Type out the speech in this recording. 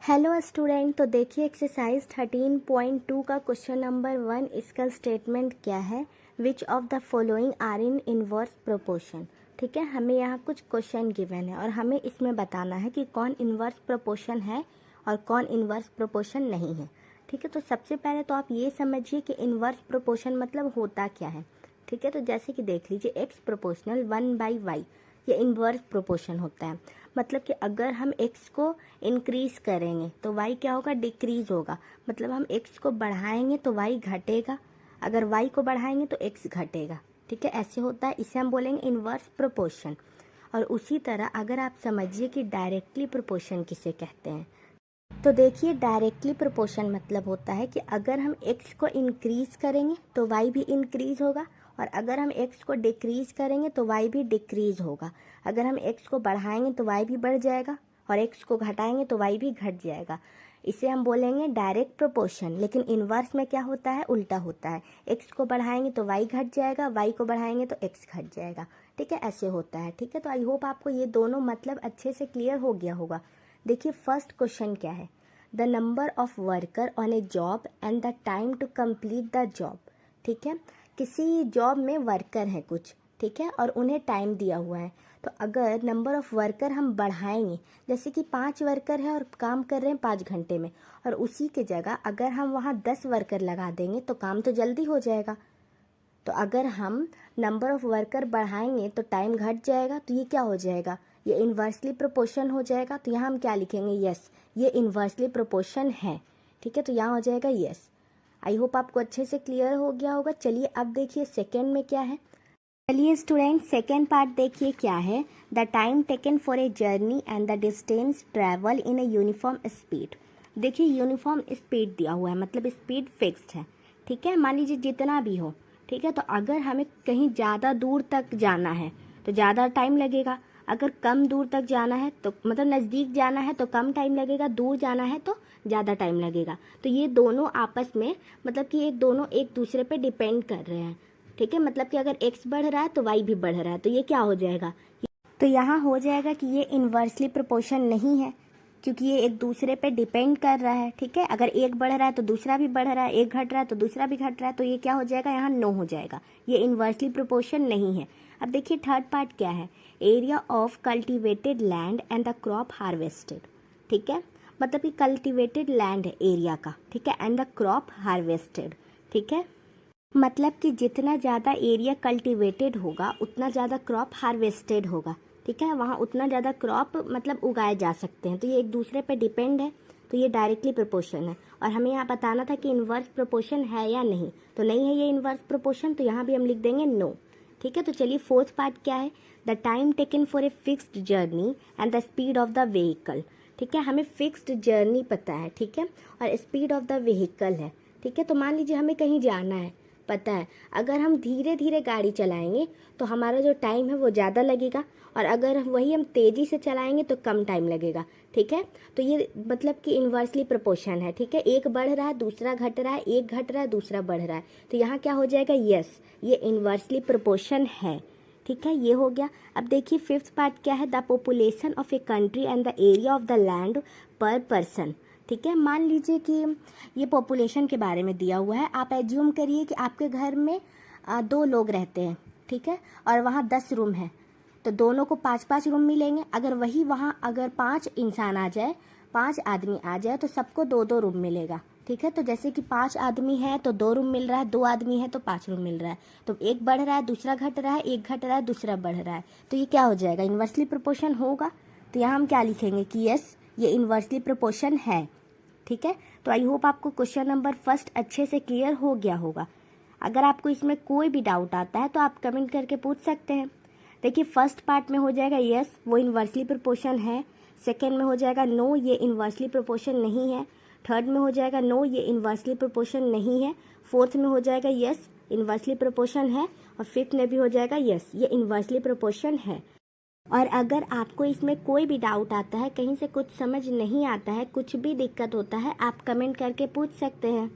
Hello student, तो देखिए exercise 13.2 का क्वेश्चन नंबर 1, इसका स्टेटमेंट क्या है। Which of the following are in inverse proportion. ठीक है, हमें यहाँ कुछ क्वेश्चन गिवन है और हमें इसमें बताना है कि कौन इनवर्स प्रोपोर्शन है और कौन इनवर्स प्रोपोर्शन नहीं है। ठीक है, तो सबसे पहले तो आप ये समझिए कि इनवर्स प्रोपोर्शन मतलब होता क्या है। ठीक है, तो जैसे कि देख लीजिए एक्स प्रोपोर्शनल 1/y, ये इनवर्स प्रोपोर्शन होता है। मतलब कि अगर हम x को इंक्रीज करेंगे तो y क्या होगा, डिक्रीज होगा। मतलब हम x को बढ़ाएंगे तो y घटेगा, अगर y को बढ़ाएंगे तो x घटेगा। ठीक है, ऐसे होता है, इसे हम बोलेंगे इनवर्स प्रोपोर्शन। और उसी तरह अगर आप समझिए कि डायरेक्टली प्रोपोर्शन किसे कहते हैं, तो देखिए डायरेक्टली प्रोपोर्शन मतलब होता है कि अगर हम x को इंक्रीज करेंगे तो y भी इंक्रीज होगा, और अगर हम x को डिक्रीज करेंगे तो y भी डिक्रीज होगा। अगर हम x को बढ़ाएंगे तो y भी बढ़ जाएगा, और x को घटाएंगे तो y भी घट जाएगा। इसे हम बोलेंगे डायरेक्ट प्रोपोर्शन। लेकिन इनवर्स में क्या होता है, उल्टा होता है। x को बढ़ाएंगे तो y घट जाएगा, y को बढ़ाएंगे तो x घट जाएगा। ठीक है, ऐसे होता है। ठीक है, तो आई होप आपको ये दोनों मतलब अच्छे से क्लियर हो गया होगा। देखिए फर्स्ट क्वेश्चन क्या है, the number of worker on a job and the time to complete the job. ठीक है, किसी जॉब में वर्कर हैं कुछ, ठीक है, और उन्हें टाइम दिया हुआ है। तो अगर नंबर ऑफ वर्कर हम बढ़ाएंगे, जैसे कि 5 वर्कर है और काम कर रहे हैं 5 घंटे में, और उसी की जगह अगर हम वहाँ 10 वर्कर लगा देंगे तो काम तो जल्दी हो जाएगा। तो अगर हम नंबर ऑफ वर्कर बढ़ाएंगे तो टाइम घट जाएगा, तो ये क्या हो जाएगा, ये इन्वर्सली प्रोपोर्शन हो जाएगा। तो यहाँ हम क्या लिखेंगे, यस, ये इन्वर्सली प्रोपोर्शन है। ठीक है, तो यहाँ हो जाएगा यस। आई होप आपको अच्छे से क्लियर हो गया होगा। चलिए अब देखिए सेकेंड में क्या है। चलिए स्टूडेंट सेकेंड पार्ट देखिए क्या है, the time taken for a journey and the distance travel in a uniform speed. देखिए यूनिफॉर्म स्पीड दिया हुआ है, मतलब स्पीड फिक्स्ड है। ठीक है, मान लीजिए जितना भी हो। ठीक है, तो अगर हमें कहीं ज़्यादा दूर तक जाना है तो ज़्यादा टाइम लगेगा, अगर कम दूर तक जाना है तो मतलब नज़दीक जाना है तो कम टाइम लगेगा, दूर जाना है तो ज़्यादा टाइम लगेगा। तो ये दोनों आपस में मतलब कि दोनों एक दूसरे पे डिपेंड कर रहे हैं। ठीक है, मतलब कि अगर x बढ़ रहा है तो y भी बढ़ रहा है, तो ये क्या हो जाएगा, तो यहाँ हो जाएगा कि ये इन्वर्सली प्रोपोर्शन नहीं है, क्योंकि ये एक दूसरे पे डिपेंड कर रहा है। ठीक है, अगर एक बढ़ रहा है तो दूसरा भी बढ़ रहा है, एक घट रहा है तो दूसरा भी घट रहा है, तो ये क्या हो जाएगा, यहाँ नो हो जाएगा, ये इन्वर्सली प्रोपोर्शन नहीं है। अब देखिए थर्ड पार्ट क्या है, area of cultivated land and the crop harvested. ठीक है, मतलब कि कल्टिवेटेड लैंड है एरिया का, ठीक है, एंड द क्रॉप हार्वेस्टेड। ठीक है, मतलब कि जितना ज़्यादा एरिया कल्टिवेटेड होगा उतना ज़्यादा क्रॉप हार्वेस्टेड होगा। ठीक है, वहाँ उतना ज़्यादा क्रॉप मतलब उगाए जा सकते हैं। तो ये एक दूसरे पे डिपेंड है, तो ये डायरेक्टली प्रोपोर्शन है। और हमें यहाँ बताना था कि इन्वर्स प्रोपोर्शन है या नहीं, तो नहीं है ये इन्वर्स प्रोपोर्शन, तो यहाँ भी हम लिख देंगे नो। ठीक है, तो चलिए फोर्थ पार्ट क्या है, the time taken for a fixed journey and the speed of the vehicle. ठीक है, हमें फिक्स्ड जर्नी पता है, ठीक है, और स्पीड ऑफ द व्हीकल है। ठीक है, तो मान लीजिए हमें कहीं जाना है, पता है अगर हम धीरे धीरे गाड़ी चलाएंगे तो हमारा जो टाइम है वो ज़्यादा लगेगा, और अगर वही हम तेज़ी से चलाएंगे तो कम टाइम लगेगा। ठीक है, तो ये मतलब कि इन्वर्सली प्रोपोर्शन है। ठीक है, एक बढ़ रहा है दूसरा घट रहा है, एक घट रहा है दूसरा बढ़ रहा है, तो यहाँ क्या हो जाएगा, यस, ये इन्वर्सली प्रोपोर्शन है। ठीक है, ये हो गया। अब देखिए फिफ्थ पार्ट क्या है, the population of a country and the area of the land पर पर्सन। ठीक है, मान लीजिए कि ये पॉपुलेशन के बारे में दिया हुआ है। आप एज्यूम करिए कि आपके घर में 2 लोग रहते हैं, ठीक है, और वहाँ 10 रूम है, तो दोनों को 5-5 रूम मिलेंगे। अगर वही वहाँ अगर 5 इंसान आ जाए, 5 आदमी आ जाए, तो सबको 2-2 रूम मिलेगा। ठीक है, तो जैसे कि 5 आदमी है तो 2 रूम मिल रहा है, 2 आदमी है तो 5 रूम मिल रहा है। तो एक बढ़ रहा है दूसरा घट रहा है, एक घट रहा है दूसरा बढ़ रहा है, तो ये क्या हो जाएगा, इन्वर्सली प्रोपोर्शन होगा। तो यहाँ हम क्या लिखेंगे कि यस, ये इन्वर्सली प्रोपोर्शन है। ठीक है, तो आई होप आपको क्वेश्चन नंबर फर्स्ट अच्छे से क्लियर हो गया होगा। अगर आपको इसमें कोई भी डाउट आता है तो आप कमेंट करके पूछ सकते हैं। देखिए फर्स्ट पार्ट में हो जाएगा यस, वो इन्वर्सली प्रोपोर्शन है। सेकेंड में हो जाएगा नो, ये इन्वर्सली प्रोपोर्शन नहीं है। थर्ड में हो जाएगा नो, ये इन्वर्सली प्रोपोर्शन नहीं है। फोर्थ में हो जाएगा यस, इन्वर्सली प्रोपोर्शन है। और फिफ्थ में भी हो जाएगा यस, ये इन्वर्सली प्रोपोर्शन है। और अगर आपको इसमें कोई भी डाउट आता है, कहीं से कुछ समझ नहीं आता है, कुछ भी दिक्कत होता है, आप कमेंट करके पूछ सकते हैं।